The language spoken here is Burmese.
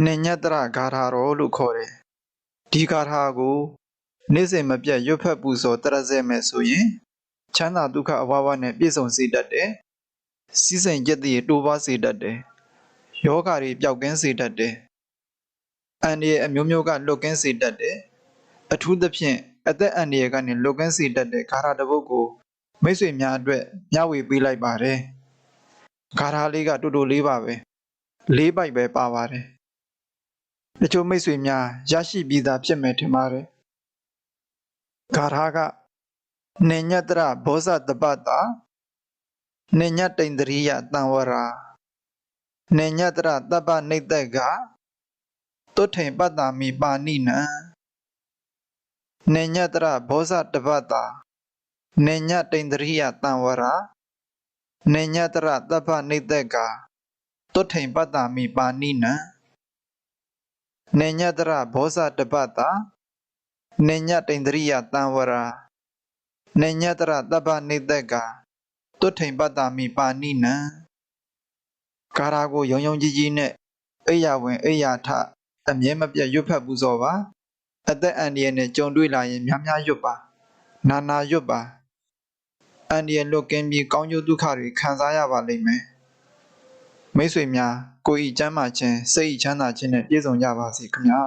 နေညတရဂါထာတော်လို့ခေါ်တယ်ဒီဂါထာကိုနေ့စဉ်မပြတ်ရွတ်ဖတ်ပူဇော်တရစေမယ်ဆိုရင်ချမ်းသာဒုက္ခအဝဝနဲ့ပြည့်စုံစေတတ်တယ်စီးစိမ်ကြက်တည်တိုးပွားစေတတ်တယ်ယောဂါတွေပျောက်ကင်းစေတတ်တယ်အန္တရာယ်အမျိုးမျိုးကလွတ်ကင်းစေတတ်တယ်အထူးသဖြင့်အသက်အန္တရာယ်ကနေလွတ်ကင်းစေတတ်တဲ့ဂါထာတစ်ပုဒ်ကိုမိတ်ဆွေများအတွက်မျှဝေပေးလိုက်ပါတယ်ဂါထာလေးကတူတူလေးပါပဲ၄ပိုက်ပဲပါပါတယ်တချို့မိတ်ဆွေများရရှိပြီးသားဖြစ်မယ်ထင်ပါတယ်ဂါထာကနေညတရဘောဇတပတာနေညတိန္ဒရိယတံဝရာနေညတရတပ္ပနိတ္တကတုထိန်ပတ္တာမိပါဏိနံနေညတရဘောဇတပတာနေညတိန္ဒရိယတံဝရာနေညတရတပ္ပနိတ္တကတုထိန်ပတ္တာမိပါဏိနံနေညတရဘောဇတပတာနေညတိန္ဒရိယတံဝရာနေညတရတပ္ပနိတ္တကတုထိန်ပတ္တာမိပါဏိနံဂါထာကိုယုံယုံကြည်ကြည်နဲ့အိယာဝင်အိယာထအမြဲမပြတ်ရွတ်ဖတ်ပူဇော်ပါအသက်အန္တရာယ်နဲ့ကြုံတွေ့လာရင်များများရွတ်ပါနာနာရွတ်ပါအန္တရာယ်လွတ်ကင်းပြီးကောင်းကျိုးဒုက္ခတွေခံစားရပါလိမ့်မယ်မိတ်ဆွေများကိုယ်ဤကျမ်းမာခြင်းစိတ်ဤချမ်းသာခြင်းနဲ့ပြည့်စုံကြပါစေခင်ဗျာ